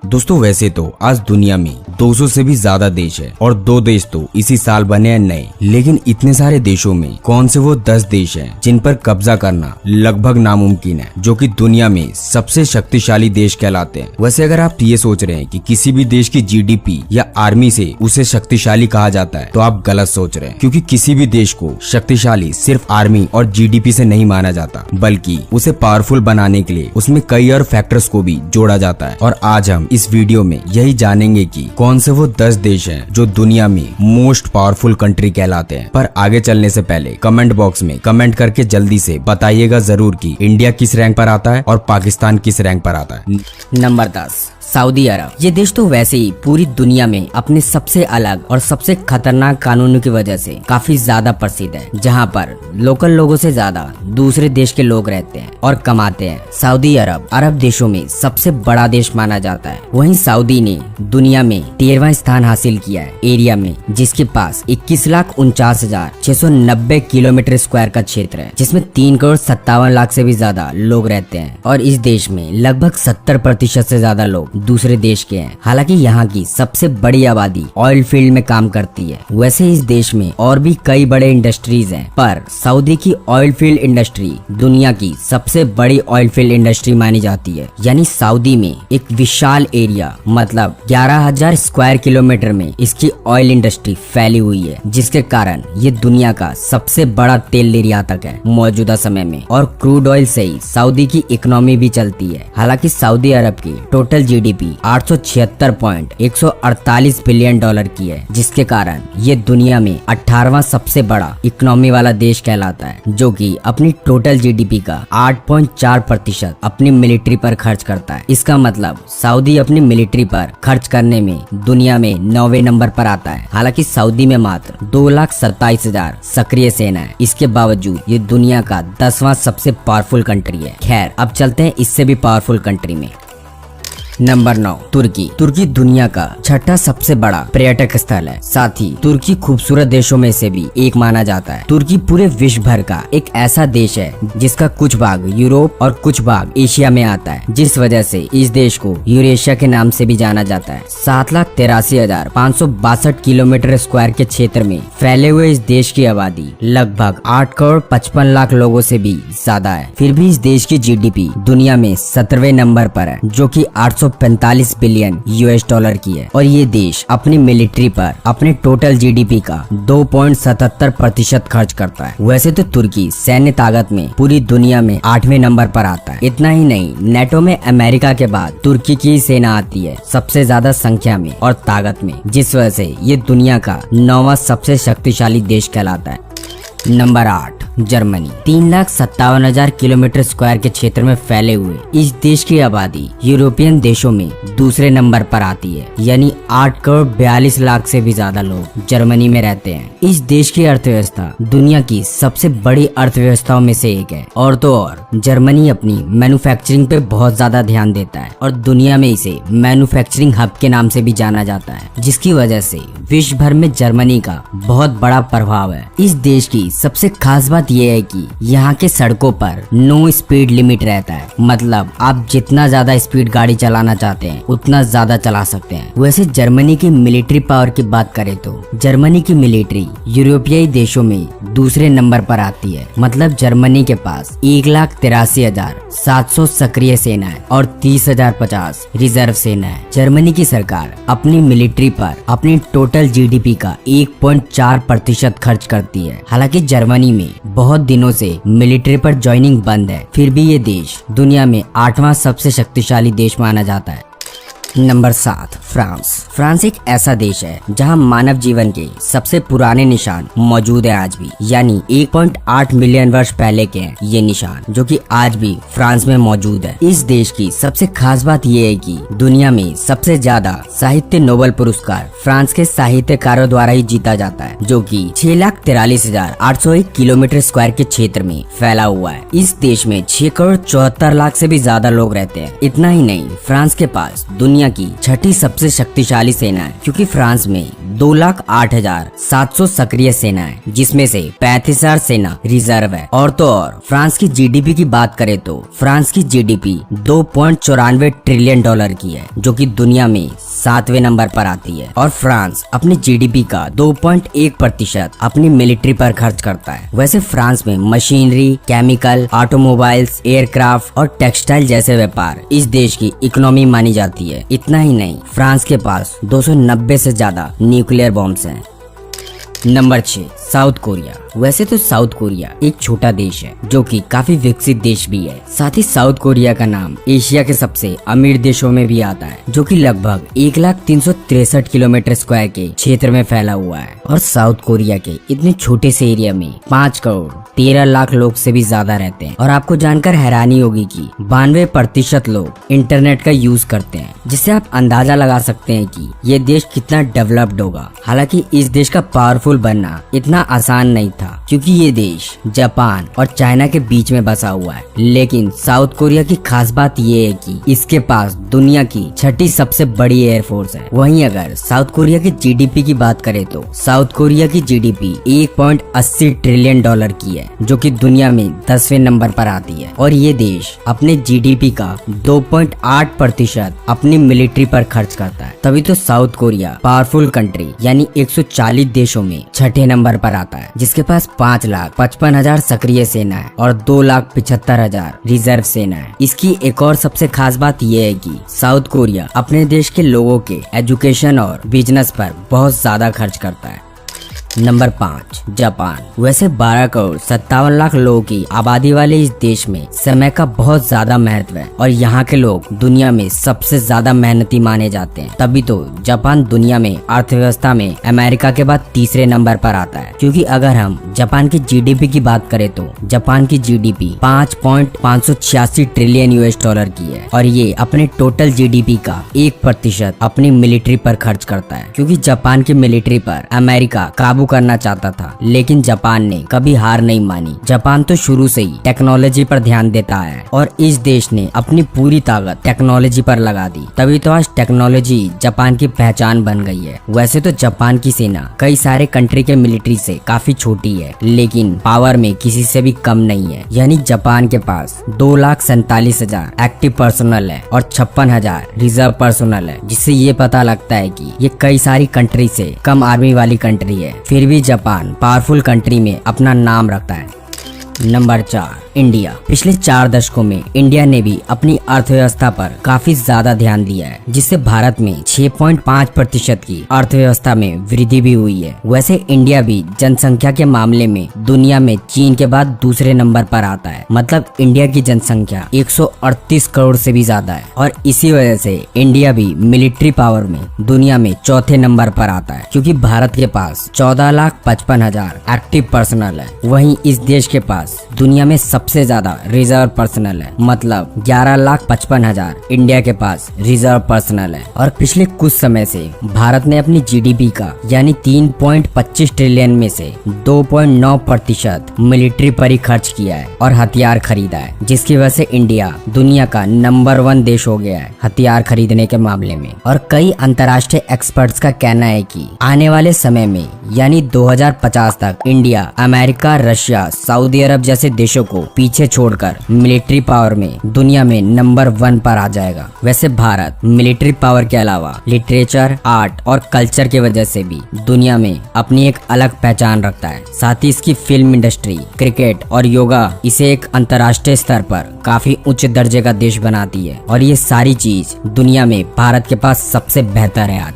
दोस्तों वैसे तो आज दुनिया में 200 से भी ज्यादा देश है और 2 देश तो इसी साल बने हैं नए। लेकिन इतने सारे देशों में कौन से वो 10 देश हैं जिन पर कब्जा करना लगभग नामुमकिन है, जो कि दुनिया में सबसे शक्तिशाली देश कहलाते हैं। वैसे अगर आप ये सोच रहे हैं कि किसी भी देश की जीडीपी या आर्मी से उसे शक्तिशाली कहा जाता है, तो आप गलत सोच रहे हैं, क्योंकि किसी भी देश को शक्तिशाली सिर्फ आर्मी और जीडीपी से नहीं माना जाता, बल्कि उसे पावरफुल बनाने के लिए उसमें कई और फैक्टर्स को भी जोड़ा जाता है। और आज हम इस वीडियो में यही जानेंगे कि कौन से वो 10 देश हैं जो दुनिया में मोस्ट पावरफुल कंट्री कहलाते हैं। पर आगे चलने से पहले कमेंट बॉक्स में कमेंट करके जल्दी से बताइएगा जरूर कि इंडिया किस रैंक पर आता है और पाकिस्तान किस रैंक पर आता है। नंबर 10 सऊदी अरब। ये देश तो वैसे ही पूरी दुनिया में अपने सबसे अलग और सबसे खतरनाक कानूनों की वजह से काफी ज्यादा प्रसिद्ध है, जहाँ पर लोकल लोगों से ज्यादा दूसरे देश के लोग रहते हैं और कमाते हैं। सऊदी अरब अरब देशों में सबसे बड़ा देश माना जाता है। वहीं सऊदी ने दुनिया में 13वां स्थान हासिल किया है एरिया में, जिसके पास 21,49,690 किलोमीटर स्क्वायर का क्षेत्र है, जिसमें 3,57,00,000 से भी ज्यादा लोग रहते हैं। और इस देश में लगभग 70% से ज्यादा लोग दूसरे देश के हैं। हालांकि यहाँ की सबसे बड़ी आबादी ऑयल फील्ड में काम करती है। वैसे इस देश में और भी कई बड़े इंडस्ट्रीज हैं, पर सऊदी की ऑयल फील्ड इंडस्ट्री दुनिया की सबसे बड़ी ऑयल फील्ड इंडस्ट्री मानी जाती है। यानी सऊदी में एक विशाल एरिया मतलब 11,000 स्क्वायर किलोमीटर में इसकी ऑयल इंडस्ट्री फैली हुई है, जिसके कारण ये दुनिया का सबसे बड़ा तेल निर्यातक है मौजूदा समय में। और क्रूड ऑयल से ही सऊदी की इकोनॉमी भी चलती है। हालांकि सऊदी अरब की टोटल जीडीपी 876.148 बिलियन डॉलर की है, जिसके कारण ये दुनिया में 18वां सबसे बड़ा इकोनॉमी वाला देश कहलाता है, जो कि अपनी टोटल जीडीपी का 8.4% अपनी मिलिट्री पर खर्च करता है। इसका मतलब सऊदी अपनी मिलिट्री पर खर्च करने में दुनिया में 9वें नंबर पर आता है। हालांकि सऊदी में मात्र 2,27,000 सक्रिय सेना है। इसके बावजूद ये दुनिया का 10वां सबसे पावरफुल कंट्री है। खैर अब चलते हैं इससे भी पावरफुल कंट्री में। नंबर 9 तुर्की। तुर्की दुनिया का 6ठा सबसे बड़ा पर्यटक स्थल है। साथ ही तुर्की खूबसूरत देशों में से भी एक माना जाता है। तुर्की पूरे विश्व भर का एक ऐसा देश है जिसका कुछ भाग यूरोप और कुछ भाग एशिया में आता है, जिस वजह से इस देश को यूरेशिया के नाम से भी जाना जाता है। 7,83,562 किलोमीटर स्क्वायर के क्षेत्र में फैले हुए इस देश की आबादी लगभग 8,55,00,000 लोगों से भी ज्यादा है। फिर भी इस देश की जीडीपी दुनिया में 17वें नंबर पर है, जो कि 845 बिलियन यूएस डॉलर की है। और ये देश अपनी मिलिट्री पर अपने टोटल जीडीपी का 2.77% खर्च करता है। वैसे तो तुर्की सैन्य ताकत में पूरी दुनिया में 8वें नंबर पर आता है। इतना ही नहीं, नेटो में अमेरिका के बाद तुर्की की सेना आती है सबसे ज्यादा संख्या में और ताकत में, जिस वजह से ये दुनिया का 9वां सबसे शक्तिशाली देश कहलाता है। Number 8 Germany. 3,57,000 किलोमीटर स्क्वायर के क्षेत्र में फैले हुए इस देश की आबादी यूरोपियन देशों में दूसरे नंबर पर आती है। यानी 8,42,00,000 से भी ज्यादा लोग जर्मनी में रहते हैं। इस देश की अर्थव्यवस्था दुनिया की सबसे बड़ी अर्थव्यवस्थाओं में से एक है। और तो और जर्मनी अपनी मैन्युफैक्चरिंग पे बहुत ज्यादा ध्यान देता है और दुनिया में इसे मैन्युफैक्चरिंग हब के नाम से भी जाना जाता है, जिसकी वजह से विश्व भर में जर्मनी का बहुत बड़ा प्रभाव है। इस देश की सबसे खास बात यह है कि यहाँ के सड़कों पर नो स्पीड लिमिट रहता है। मतलब आप जितना ज्यादा स्पीड गाड़ी चलाना चाहते हैं उतना ज्यादा चला सकते हैं। वैसे जर्मनी की मिलिट्री पावर की बात करें तो जर्मनी की मिलिट्री यूरोपीय देशों में दूसरे नंबर पर आती है। मतलब जर्मनी के पास 1,83,700 सक्रिय सेना है और 30,050 रिजर्व सेना है। जर्मनी की सरकार अपनी मिलिट्री पर अपनी टोटल जीडीपी का 1.4% खर्च करती है। हालांकि जर्मनी में बहुत दिनों से मिलिट्री पर ज्वाइनिंग बंद है, फिर भी ये देश दुनिया में 8वां सबसे शक्तिशाली देश माना जाता है। Number 7 France. फ्रांस एक ऐसा देश है जहां मानव जीवन के सबसे पुराने निशान मौजूद है आज भी। यानी 1.8 मिलियन वर्ष पहले के हैं ये निशान, जो कि आज भी फ्रांस में मौजूद है। इस देश की सबसे खास बात ये है कि दुनिया में सबसे ज्यादा साहित्य नोबेल पुरस्कार फ्रांस के साहित्यकारों द्वारा ही जीता जाता है, जो कि 6,43,801 किलोमीटर स्क्वायर के क्षेत्र में फैला हुआ है। इस देश में 6,74,00,000 से भी ज्यादा लोग रहते हैं। इतना ही नहीं, फ्रांस के पास दुनिया की 6ठी सबसे सबसे शक्तिशाली सेना है, क्योंकि फ्रांस में 2,08,700 सक्रिय सेना है, जिसमें से 35,000 सेना रिजर्व है। और तो और फ्रांस की जीडीपी की बात करें तो फ्रांस की जीडीपी $2.94 ट्रिलियन की है, जो कि दुनिया में 7वें नंबर पर आती है। और फ्रांस अपनी जीडीपी का 2.1% अपनी मिलिट्री पर खर्च करता है। वैसे फ्रांस में मशीनरी, केमिकल, ऑटोमोबाइल्स, एयरक्राफ्ट और टेक्सटाइल जैसे व्यापार इस देश की इकोनॉमी मानी जाती है। इतना ही नहीं, फ्रांस के पास 290 से ज्यादा न्यूक्लियर बॉम्ब्स हैं। Number 6, south Korea. वैसे तो साउथ कोरिया एक छोटा देश है, जो कि काफी विकसित देश भी है। साथ ही साउथ कोरिया का नाम एशिया के सबसे अमीर देशों में भी आता है, जो कि लगभग 1,363 किलोमीटर स्क्वायर के क्षेत्र में फैला हुआ है। और साउथ कोरिया के इतने छोटे से एरिया में 5 करोड़ 13 लाख लोग से भी ज्यादा रहते हैं। और आपको जानकर हैरानी होगी कि 92% लोग इंटरनेट का यूज करते हैं, जिससे आप अंदाजा लगा सकते हैं कि ये देश कितना डेवलप्ड होगा। हालांकि इस देश का पावरफुल बनना इतना आसान नहीं था, क्योंकि ये देश जापान और चाइना के बीच में बसा हुआ है। लेकिन साउथ कोरिया की खास बात ये है कि इसके पास दुनिया की 6ठी सबसे बड़ी एयरफोर्स है। वहीं अगर साउथ कोरिया की जीडीपी की बात करें तो साउथ कोरिया की जीडीपी $1.80 ट्रिलियन की है, जो कि दुनिया में 10वें नंबर पर आती है। और ये देश अपने जीडीपी का 2.8% अपनी मिलिट्री पर खर्च करता है। तभी तो साउथ कोरिया पावरफुल कंट्री यानी 140 देशों में 6ठे नंबर पर आता है, जिसके पास 5,55,000 सक्रिय सेना है और 2,75,000 रिजर्व सेना है। इसकी एक और सबसे खास बात यह है कि साउथ कोरिया अपने देश के लोगों के एजुकेशन और बिजनेस पर बहुत ज्यादा खर्च करता है। Number 5, Japan. वैसे 12 करोड़ 57 लाख लोगों की आबादी वाले इस देश में समय का बहुत ज्यादा महत्व है और यहाँ के लोग दुनिया में सबसे ज्यादा मेहनती माने जाते हैं। तभी तो जापान दुनिया में अर्थव्यवस्था में अमेरिका के बाद तीसरे नंबर पर आता है। क्योंकि अगर हम जापान की जीडीपी की बात करें तो जापान की जीडीपी 5.586 ट्रिलियन US की है और ये अपने टोटल जीडीपी का 1% अपनी मिलिट्री पर खर्च करता है। क्योंकि जापान की मिलिट्री पर अमेरिका काबू करना चाहता था, लेकिन जापान ने कभी हार नहीं मानी। जापान तो शुरू से ही टेक्नोलॉजी पर ध्यान देता है और इस देश ने अपनी पूरी ताकत टेक्नोलॉजी पर लगा दी। तभी तो आज टेक्नोलॉजी जापान की पहचान बन गई है। वैसे तो जापान की सेना कई सारे कंट्री के मिलिट्री से काफी छोटी है, लेकिन पावर में किसी से भी कम नहीं है। यानी जापान के पास 2,47,000 एक्टिव पर्सनल है और 56,000 रिजर्व पर्सनल है, जिससे ये पता लगता है कि ये कई सारी कंट्री से कम आर्मी वाली कंट्री है। फिर भी जापान पावरफुल कंट्री में अपना नाम रखता है। Number 4, India. पिछले 4 दशकों में इंडिया ने भी अपनी अर्थव्यवस्था पर काफी ज्यादा ध्यान दिया है, जिससे भारत में 6.5% की अर्थव्यवस्था में वृद्धि भी हुई है। वैसे इंडिया भी जनसंख्या के मामले में दुनिया में चीन के बाद दूसरे नंबर पर आता है। मतलब इंडिया की जनसंख्या 138 करोड़ से भी ज्यादा है और इसी वजह से इंडिया भी मिलिट्री पावर में दुनिया में चौथे नंबर पर आता है, क्योंकि भारत के पास 14,55,000 एक्टिव पर्सनल है। वहीं इस देश के पास दुनिया में सबसे ज्यादा रिजर्व पर्सनल है। मतलब 11,55,000 इंडिया के पास रिजर्व पर्सनल है। और पिछले कुछ समय से भारत ने अपनी जीडीपी का यानी 3.25 ट्रिलियन में से 2.9% मिलिट्री पर ही खर्च किया है और हथियार खरीदा है, जिसकी वजह से इंडिया दुनिया का नंबर 1 देश हो गया है हथियार खरीदने के मामले में। और कई अंतर्राष्ट्रीय एक्सपर्ट्स का कहना है कि आने वाले समय में यानी 2050 तक इंडिया अमेरिका, रशिया, सऊदी अरब जैसे देशों को पीछे छोड़कर मिलिट्री पावर में दुनिया में नंबर 1 पर आ जाएगा। वैसे भारत मिलिट्री पावर के अलावा लिटरेचर, आर्ट और कल्चर की वजह से भी दुनिया में अपनी एक अलग पहचान रखता है। साथ ही इसकी फिल्म इंडस्ट्री, क्रिकेट और योगा इसे एक अंतर्राष्ट्रीय स्तर पर काफी उच्च दर्जे का देश बनाती है और ये सारी चीज दुनिया में भारत के पास सबसे बेहतर है आज।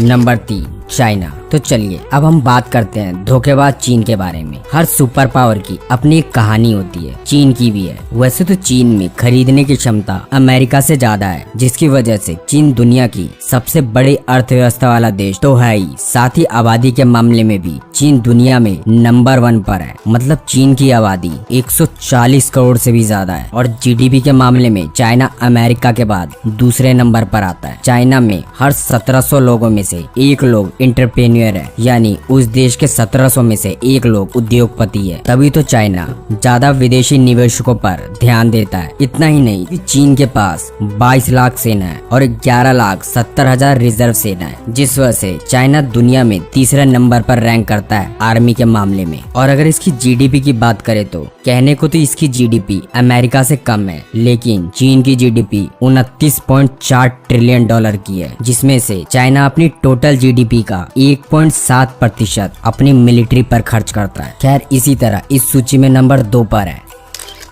Number 3, China. तो चलिए अब हम बात करते हैं धोखेबाज चीन के बारे में। हर सुपर पावर की अपनी एक कहानी होती है, चीन की भी है। वैसे तो चीन में खरीदने की क्षमता अमेरिका से ज्यादा है, जिसकी वजह से चीन दुनिया की सबसे बड़ी अर्थव्यवस्था वाला देश तो है ही, साथ ही आबादी के मामले में भी चीन दुनिया में नंबर 1 पर है। मतलब चीन की आबादी 140 करोड़ से भी ज्यादा है और जीडीपी के मामले में चाइना अमेरिका के बाद दूसरे नंबर पर आता है। चाइना में हर 1700 लोगों में से 1 लोग एंटरप्रेन्योर है, यानी उस देश के 1700 में से एक लोग उद्योगपति है। तभी तो चाइना ज्यादा विदेशी निवेशकों पर ध्यान देता है। इतना ही नहीं, चीन के पास 22 लाख सेना है और 11,70,000 रिजर्व सेना है, जिस वजह से चाइना दुनिया में तीसरे नंबर पर रैंक करता है आर्मी के मामले में। और अगर इसकी जीडीपी की बात करें तो कहने को तो इसकी जीडीपी अमेरिका से कम है, लेकिन चीन की जीडीपी 29.4 ट्रिलियन डॉलर की है, जिसमें से चाइना अपनी टोटल जीडीपी का 1.7% अपनी मिलिट्री पर खर्च करता है। खैर, इसी तरह इस सूची में नंबर 2 पर है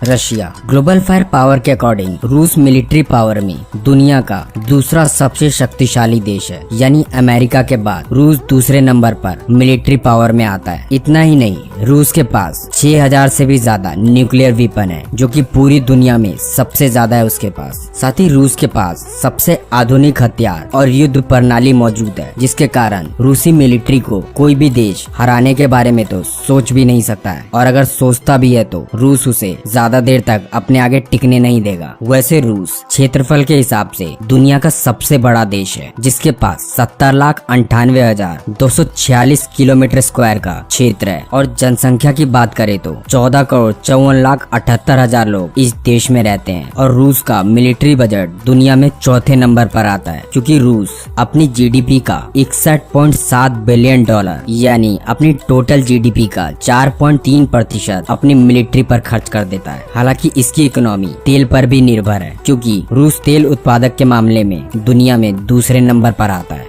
रशिया। ग्लोबल फायर पावर के अकॉर्डिंग रूस मिलिट्री पावर में दुनिया का दूसरा सबसे शक्तिशाली देश है, यानी अमेरिका के बाद रूस दूसरे नंबर पर मिलिट्री पावर में आता है। इतना ही नहीं, रूस के पास 6000 से भी ज्यादा न्यूक्लियर वेपन है, जो कि पूरी दुनिया में सबसे ज्यादा है उसके पास। साथ ही रूस के पास सबसे आधुनिक हथियार और युद्ध प्रणाली मौजूद है, जिसके कारण रूसी मिलिट्री को कोई भी देश हराने के बारे में तो सोच भी नहीं सकता है, और अगर सोचता भी है तो रूस उसे ज्यादा देर तक अपने आगे टिकने नहीं देगा। वैसे रूस क्षेत्रफल के हिसाब से दुनिया का सबसे बड़ा देश है, जिसके पास 70,98,246 किलोमीटर स्क्वायर का क्षेत्र है, और जनसंख्या की बात करें तो 14,54,78,000 लोग इस देश में रहते हैं। और रूस का मिलिट्री बजट दुनिया में चौथे नंबर पर आता है, क्योंकि रूस अपनी जीडीपी का 61.7 बिलियन डॉलर यानी अपनी टोटल जीडीपी का 4.3% अपनी मिलिट्री पर खर्च कर देता है। हालांकि इसकी इकोनॉमी तेल पर भी निर्भर है, क्योंकि रूस तेल उत्पादक के मामले में दुनिया में दूसरे नंबर पर आता है।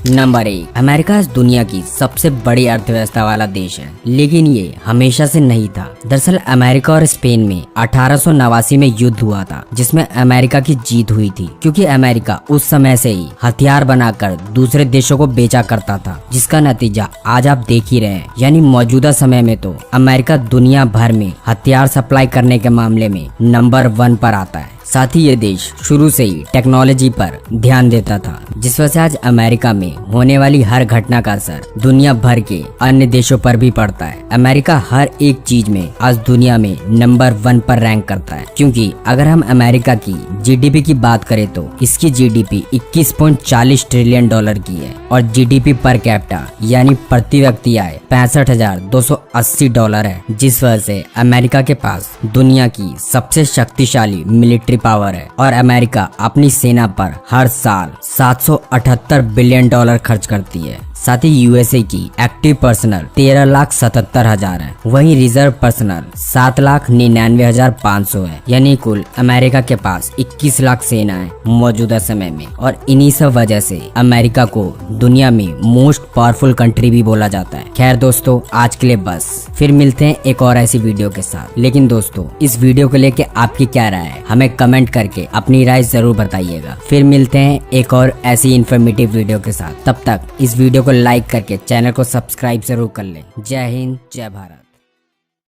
नंबर 1, अमेरिका इस दुनिया की सबसे बड़ी अर्थव्यवस्था वाला देश है, लेकिन ये हमेशा से नहीं था। दरअसल अमेरिका और स्पेन में 1889 में युद्ध हुआ था, जिसमें अमेरिका की जीत हुई थी, क्योंकि अमेरिका उस समय से ही हथियार बनाकर दूसरे देशों को बेचा करता था, जिसका नतीजा आज आप देख ही रहे हैं। यानी मौजूदा समय में तो अमेरिका दुनिया भर में हथियार सप्लाई करने के मामले में नंबर 1 पर आता है। साथ ही ये देश शुरू से ही टेक्नोलॉजी पर ध्यान देता था, जिस वजह से आज अमेरिका में होने वाली हर घटना का असर दुनिया भर के अन्य देशों पर भी पड़ता है। अमेरिका हर एक चीज में आज दुनिया में नंबर 1 पर रैंक करता है, क्योंकि अगर हम अमेरिका की जीडीपी की बात करें तो इसकी जीडीपी 21.40 ट्रिलियन डॉलर की है, और जीडीपी पर कैपिटा यानी प्रति व्यक्ति आय 65,280 डॉलर है, जिस वजह से अमेरिका के पास दुनिया की सबसे शक्तिशाली मिलिट्री पावर है। और अमेरिका अपनी सेना पर हर साल 778 बिलियन डॉलर खर्च करती है। साथ ही यूएसए की एक्टिव पर्सनल 13,77,000 है, वहीं रिजर्व पर्सनल 7,99,500 है, यानी कुल अमेरिका के पास 21 लाख सेना है मौजूदा समय में। और इन्हीं सब वजह से अमेरिका को दुनिया में मोस्ट पावरफुल कंट्री भी बोला जाता है। खैर दोस्तों, आज के लिए बस, फिर मिलते हैं एक और ऐसी वीडियो के साथ। लेकिन दोस्तों, इस वीडियो को लेके आपकी क्या राय है, हमें कमेंट करके अपनी राय जरूर बताइएगा। फिर मिलते हैं एक और ऐसी इन्फॉर्मेटिव वीडियो के साथ। तब तक इस वीडियो को लाइक करके चैनल को सब्सक्राइब जरूर कर लें। जय हिंद, जय भारत।